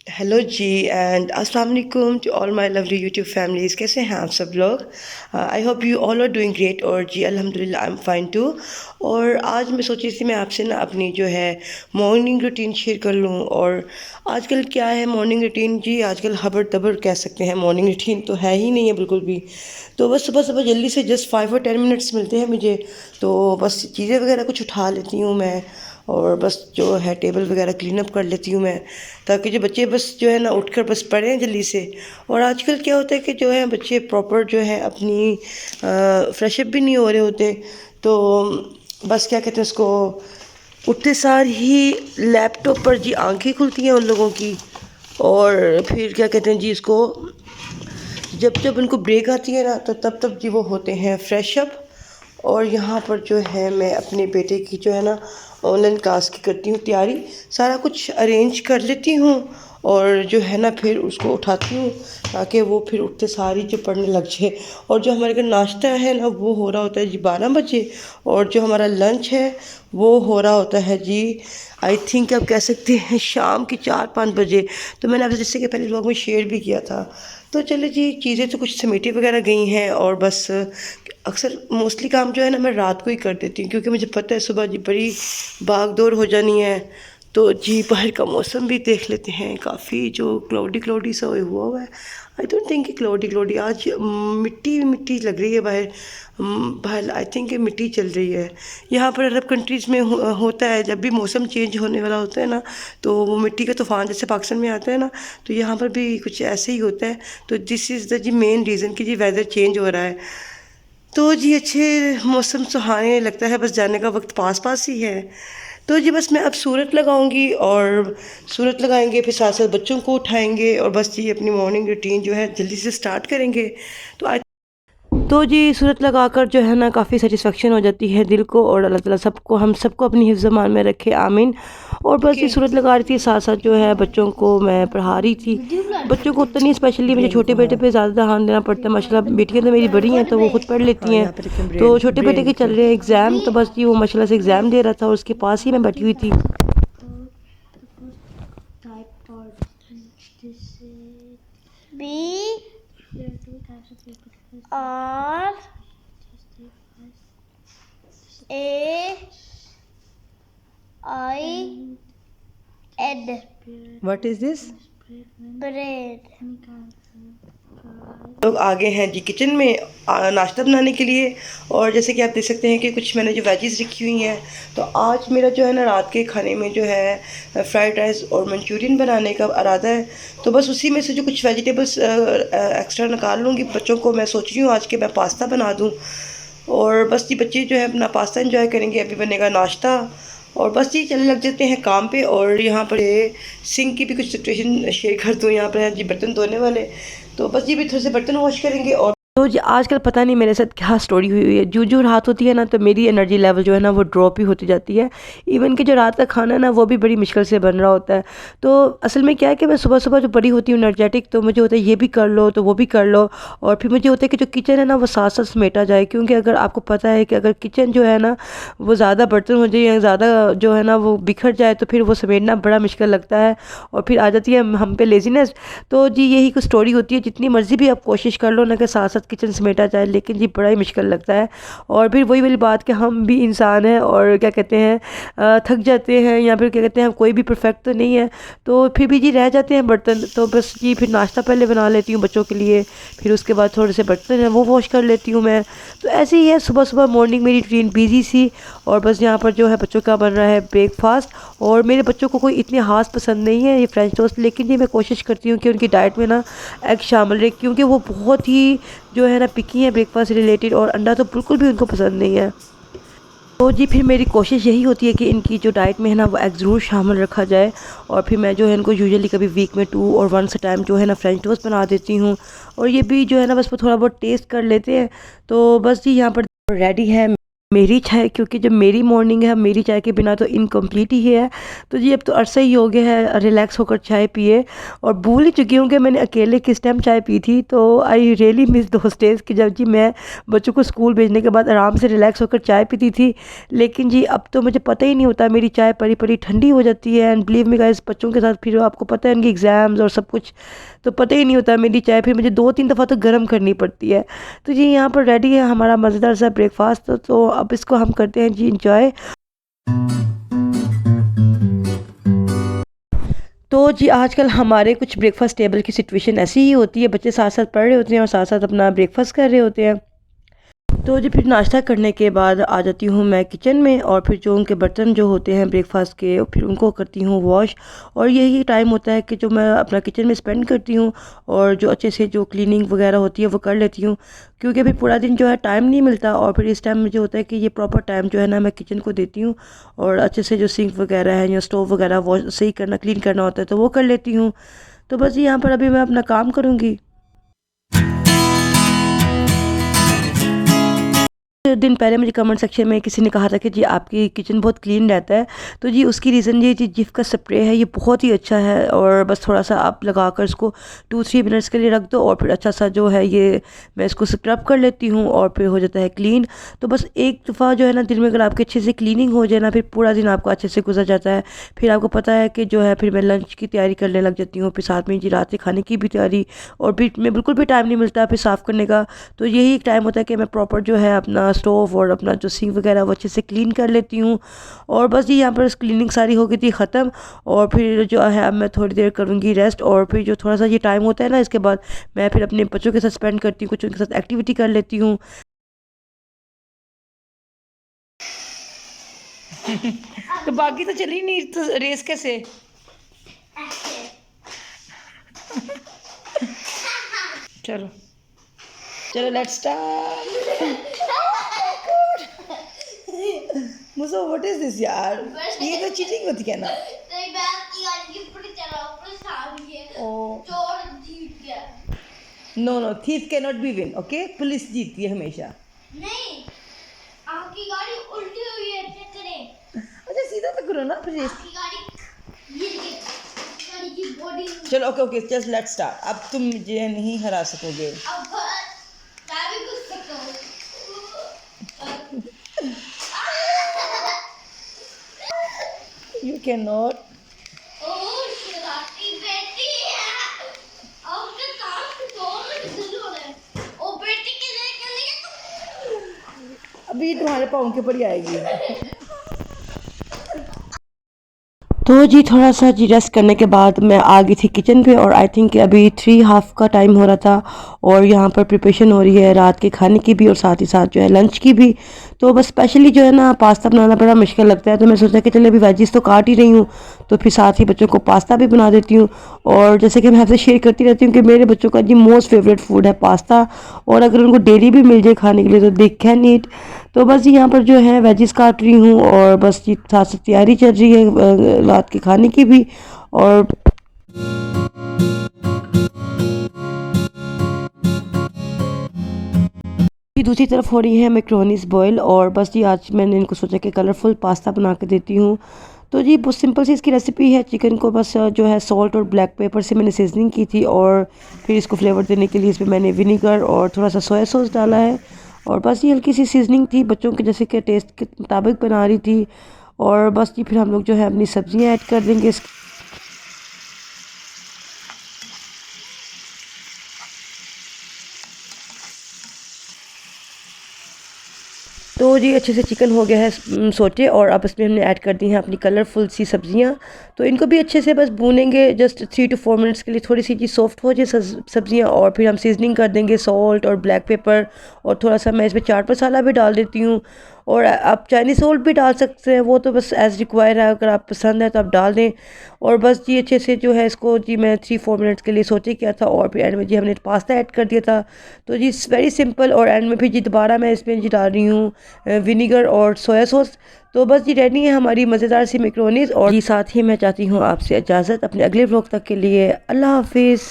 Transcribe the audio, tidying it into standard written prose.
Hello ji and अस्सलाम वालेकुम to all my lovely YouTube families. कैसे हैं आप सब लोग? I hope you all are doing great. और जी अल्हम्दुलिल्लाह आई एम फाइन टू। और आज मैं सोची थी मैं आपसे ना अपनी जो है मॉर्निंग रूटीन शेयर कर लूँ। और आजकल क्या है मॉर्निंग रूटीन जी, आजकल हबर तबर कह सकते हैं, मॉर्निंग रूटीन तो है ही नहीं है बिल्कुल भी। तो बस सुबह सुबह जल्दी से जस्ट 5 और 10 मिनट्स मिलते हैं मुझे, तो बस चीज़ें वगैरह कुछ उठा लेती हूँ मैं, और बस जो है टेबल वगैरह क्लीन अप कर लेती हूँ मैं, ताकि जो बच्चे बस जो है ना उठकर बस पढ़ें जल्दी से। और आजकल क्या होता है कि जो है बच्चे प्रॉपर जो है अपनी फ्रेशअप भी नहीं हो रहे होते। तो बस क्या कहते हैं उसको, उठते सार ही लैपटॉप पर जी आंखें खुलती हैं उन लोगों की। और फिर क्या कहते हैं जी इसको, जब जब उनको ब्रेक आती है ना तो तब तब जी वो होते हैं फ्रेशअप। और यहाँ पर जो है मैं अपने बेटे की जो है ना ऑनलाइन क्लास की करती हूँ तैयारी, सारा कुछ अरेंज कर लेती हूँ। और जो है ना फिर उसको उठाती हूँ ताकि वो फिर उठते सारी जो पढ़ने लग जाए। और जो हमारे घर नाश्ता है ना वो हो रहा होता है जी 12 बजे, और जो हमारा लंच है वो हो रहा होता है जी आई थिंक आप कह सकते हैं शाम की 4-5 बजे। तो मैंने आपसे जैसे कि पहले व्लॉग में शेयर भी किया था। तो चलो जी, चीज़ें तो कुछ समेटी वगैरह गई हैं, और बस अक्सर मोस्टली काम जो है ना मैं रात को ही कर देती हूँ, क्योंकि मुझे पता है सुबह जी बड़ी भाग दौड़ हो जानी है। तो जी बाहर का मौसम भी देख लेते हैं, काफ़ी जो क्लाउडी क्लाउडी सा हुआ है। आई डोंट थिंक कि क्लाउडी क्लाउडी आज मिट्टी मिट्टी लग रही है बाहर। बाहर आई थिंक मिट्टी चल रही है। यहाँ पर अरब कंट्रीज़ में होता है, जब भी मौसम चेंज होने वाला होता है ना तो वो मिट्टी का तूफ़ान जैसे पाकिस्तान में आता है ना, तो यहाँ पर भी कुछ ऐसे ही होता है। तो दिस इज़ द जी मेन रीज़न कि जी वेदर चेंज हो रहा है। तो जी अच्छे मौसम सुहाने लगता है, बस जाने का वक्त पास पास ही है। तो जी बस मैं अब सूरत लगाऊंगी, और सूरत लगाएंगे फिर साथ साथ बच्चों को उठाएंगे, और बस जी अपनी मॉर्निंग रूटीन जो है जल्दी से स्टार्ट करेंगे। तो आज तो जी सूरत लगाकर जो है ना काफ़ी सेटिस्फेक्शन हो जाती है दिल को, और अल्लाह ताला सबको हम सबको अपनी हिफ्ज़ मान में रखे, आमीन। और बस ये सूरत लगा रही थी, साथ साथ जो है बच्चों को मैं पढ़ा रही थी। बच्चों को उतना नहीं, स्पेशली मुझे छोटे बेटे पे ज़्यादा ध्यान देना पड़ता है। माशाल्लाह बेटियां तो मेरी बड़ी हैं तो वो खुद पढ़ लेती हैं। तो छोटे बेटे के चल रहे हैं एग्ज़ाम, तो बस जी वो माशाल्लाह से एग्ज़ाम दे रहा था और उसके पास ही मैं बैठी हुई थी। B R A I N what is this? bread लोग आगे हैं जी किचन में नाश्ता बनाने के लिए। और जैसे कि आप देख सकते हैं कि कुछ मैंने जो वेजीज रखी हुई हैं, तो आज मेरा जो है ना रात के खाने में जो है फ्राइड राइस और मंचूरियन बनाने का इरादा है। तो बस उसी में से जो कुछ वेजिटेबल्स एक्स्ट्रा निकाल लूँगी बच्चों को। मैं सोच रही हूँ आज के मैं पास्ता बना दूँ, और बस ये बच्चे जो है अपना पास्ता एंजॉय करेंगे, अभी बनेगा नाश्ता। और बस ये चलने लग जाते हैं काम पे। और यहाँ पर सिंक की भी कुछ सिचुएशन शेयर कर दूँ। यहाँ पर है जी बर्तन धोने वाले, तो बस ये भी थोड़े से बर्तन वॉश करेंगे। और तो आजकल पता नहीं मेरे साथ क्या स्टोरी हुई हुई है, जो जो रात होती है ना तो मेरी एनर्जी लेवल जो है ना वो ड्रॉप ही होती जाती है। इवन कि जो रात का खाना है ना वो भी बड़ी मुश्किल से बन रहा होता है। तो असल में क्या है कि मैं सुबह सुबह जो बड़ी होती हूँ एनर्जेटिक, तो मुझे होता है ये भी कर लो तो वो भी कर लो। और फिर मुझे होता है कि जो किचन है ना वो साथ साथ समेटा जाए, क्योंकि अगर आपको पता है कि अगर किचन जो है ना वो ज़्यादा बर्तन हो जाए या ज़्यादा जो है ना वो बिखर जाए तो फिर वो समेटना बड़ा मुश्किल लगता है, और फिर आ जाती है हम पे लेजीनेस। तो जी यही कुछ स्टोरी होती है, जितनी मर्ज़ी भी आप कोशिश कर लो ना कि साथ साथ किचन समेटा जाए, लेकिन जी बड़ा ही मुश्किल लगता है। और फिर वही वाली बात कि हम भी इंसान हैं, और क्या कहते हैं थक जाते हैं, या फिर क्या कहते हैं हम कोई भी परफेक्ट तो नहीं है, तो फिर भी जी रह जाते हैं बर्तन। तो बस जी फिर नाश्ता पहले बना लेती हूँ बच्चों के लिए, फिर उसके बाद थोड़े से बर्तन हैं वो वॉश कर लेती हूँ मैं। तो ऐसे ही है, सुबह सुबह मॉर्निंग मेरी रूटीन बिजी सी। और बस यहाँ पर जो है बच्चों का बन रहा है ब्रेकफास्ट। और मेरे बच्चों को कोई इतनी खास पसंद नहीं है ये फ्रेंच टोस्ट, लेकिन जी मैं कोशिश करती हूँ कि उनकी डाइट में ना एग शामिल रहे, क्योंकि वो बहुत ही जो है ना पिकी है ब्रेकफास्ट से रिलेटेड, और अंडा तो बिल्कुल भी उनको पसंद नहीं है। तो जी फिर मेरी कोशिश यही होती है कि इनकी जो डाइट में है ना वो एग ज़रूर शामिल रखा जाए। और फिर मैं जो है इनको यूजुअली कभी वीक में 2 और 1 टाइम जो है ना फ्रेंच टोस्ट बना देती हूँ। और ये भी जो है ना बस वो थोड़ा बहुत टेस्ट कर लेते हैं। तो बस जी यहाँ पर रेडी है। मेरी चाय, क्योंकि जब मेरी मॉर्निंग है, मेरी चाय के बिना तो इनकम्प्लीट ही है। तो जी अब तो अरसा ही हो गया है रिलैक्स होकर चाय पिए, और भूल ही चुकी हूँ कि मैंने अकेले किस टाइम चाय पी थी। तो I really miss those days कि जब जी मैं बच्चों को स्कूल भेजने के बाद आराम से रिलैक्स होकर चाय पीती थी। लेकिन जी अब तो मुझे पता ही नहीं होता, मेरी चाय पड़ी पड़ी ठंडी हो जाती है। एंड बिलीव मी गाइस, बच्चों के साथ फिर आपको पता है उनकी एग्ज़ाम्स और सब कुछ, तो पता ही नहीं होता मेरी चाय फिर मुझे 2-3 दफ़ा तो गर्म करनी पड़ती है। तो जी यहाँ पर रेडी है हमारा मज़ेदार सा ब्रेकफास्ट, तो अब इसको हम करते हैं जी इंजॉय। तो जी आजकल हमारे कुछ ब्रेकफास्ट टेबल की सिचुएशन ऐसी ही होती है, बच्चे साथ साथ पढ़ रहे होते हैं और साथ साथ अपना ब्रेकफास्ट कर रहे होते हैं। तो जी फिर नाश्ता करने के बाद आ जाती हूँ मैं किचन में, और फिर जो उनके बर्तन जो होते हैं ब्रेकफास्ट के, फिर उनको करती हूँ वॉश। और यही टाइम होता है कि जो मैं अपना किचन में स्पेंड करती हूँ, और जो अच्छे से जो क्लीनिंग वगैरह होती है वो कर लेती हूँ, क्योंकि फिर पूरा दिन जो है टाइम नहीं मिलता। और फिर इस टाइम मुझे होता है कि ये प्रॉपर टाइम जो है ना मैं किचन को देती हूँ, और अच्छे से जो सिंक वगैरह है या स्टोव वगैरह वॉश सही करना, क्लीन करना होता है तो वो कर लेती हूँ। तो बस यहाँ पर अभी मैं अपना काम करूँगी। दिन पहले मुझे कमेंट सेक्शन में किसी ने कहा था कि जी आपकी किचन बहुत क्लीन रहता है। तो जी उसकी रीज़न ये जी जिफ का स्प्रे है, ये बहुत ही अच्छा है, और बस थोड़ा सा आप लगाकर इसको 2-3 मिनट्स के लिए रख दो, और फिर अच्छा सा जो है ये मैं इसको स्क्रब कर लेती हूँ, और फिर हो जाता है क्लीन। तो बस एक दफ़ा जो है ना दिन में अगर आपकी अच्छे से क्लीनिंग हो जाए ना, फिर पूरा दिन आपका अच्छे से गुजर जाता है। फिर आपको पता है कि जो है फिर मैं लंच की तैयारी करने लग जाती हूँ, फिर साथ में जी रात के खाने की भी तैयारी, और फिर मैं बिल्कुल भी टाइम नहीं मिलता फिर साफ़ करने का। तो यही एक टाइम होता है कि मैं प्रॉपर जो है अपना स्टोव और अपना जो सिंक वगैरह वो अच्छे से क्लीन कर लेती हूँ। और बस ये यहाँ पर क्लीनिंग सारी हो गई थी ख़त्म, और फिर जो है अब मैं थोड़ी देर करूँगी रेस्ट, और फिर जो थोड़ा सा ये टाइम होता है ना इसके बाद मैं फिर अपने बच्चों के साथ स्पेंड करती हूँ, कुछ उनके साथ एक्टिविटी कर लेती हूँ। तो बाकी तो चली नहीं, तो रेस कैसे? चलो चलो लेट्स स्टार्ट। मुझे व्हाट इज दिस यार, ये तो चीटिंग होती है ना। Oh no no, thief can not be win, okay? Police जीतती है हमेशा। नहीं, आपकी गाड़ी उल्टी हुई है, चेक करें। अच्छा सीधा तो करो ना फिर। आपकी गाड़ी ये देखिए, गाड़ी की बॉडी। चलो okay okay, just let's start. अब तुम मुझे नहीं हरा सकोगे। अब मैं भी कुछ सकता हूँ। You can not. ओह शरारती बेटी है। अब तो काम तो शुरू हो रहा है। ओ बेटी किधर चली गई तू? अभी तुम्हारे पाँव के ऊपर ही आएगी। तो जी थोड़ा सा जी रेस्ट करने के बाद मैं आ गई थी किचन पे, और आई थिंक अभी 3:30 का टाइम हो रहा था, और यहाँ पर प्रिपरेशन हो रही है रात के खाने की भी और साथ ही साथ जो है लंच की भी। तो बस स्पेशली जो है ना पास्ता बनाना बड़ा मुश्किल लगता है, तो मैं सोचा कि चले अभी वेजिस तो काट ही रही हूँ, तो फिर साथ ही बच्चों को पास्ता भी बना देती हूँ। और जैसे कि मैं आपसे शेयर करती रहती हूँ कि मेरे बच्चों का जी मोस्ट फेवरेट फूड है पास्ता, और अगर उनको डेली भी मिल जाए खाने के लिए तो दे कैन ईट। तो बस यहाँ पर जो है वेजिस काट रही हूँ, और बस ये साथ साथ तैयारी चल रही है रात के खाने की भी। और दूसरी तरफ हो रही है मैक्रोनीस बॉयल, और बस जी आज मैंने इनको सोचा कि कलरफुल पास्ता बना के देती हूँ। तो जी बहुत सिंपल सी इसकी रेसिपी है। चिकन को बस जो है सॉल्ट और ब्लैक पेपर से मैंने सीजनिंग की थी, और फिर इसको फ्लेवर देने के लिए इसमें मैंने विनीगर और थोड़ा सा सोया सॉस डाला है, और बस ये हल्की सी सीजनिंग थी, बच्चों के जैसे कि टेस्ट के मुताबिक बना रही थी। और बस जी फिर हम लोग जो है अपनी सब्जियां ऐड कर देंगे। तो जी अच्छे से चिकन हो गया है सोटे, और अब इसमें हमने ऐड कर दी हैं अपनी कलरफुल सी सब्जियां। तो इनको भी अच्छे से बस भूनेंगे जस्ट 3 to 4 मिनट्स के लिए, थोड़ी सी जी सॉफ्ट हो जाए सब्जियां, और फिर हम सीजनिंग कर देंगे सॉल्ट और ब्लैक पेपर, और थोड़ा सा मैं इसमें चाट मसाला भी डाल देती हूँ। और आप चाइनीज़ सॉल्ट भी डाल सकते हैं, वो तो बस एज़ रिक्वायर है, अगर आप पसंद है तो आप डाल दें। और बस जी अच्छे से जो है इसको जी मैं 3-4 मिनट्स के लिए सोटे किया था, और फिर एंड में जी हमने पास्ता ऐड कर दिया था। तो जी वेरी सिंपल, और एंड में फिर जी दोबारा मैं इसमें जी डाल रही हूँ विनीगर और सोया सॉस। तो बस जी रेडी है हमारी मज़ेदार सी मैक्रोनीज़। और जी साथ ही मैं चाहती हूँ आपसे इजाज़त अपने अगले व्लॉग तक के लिए। अल्लाह हाफिज़।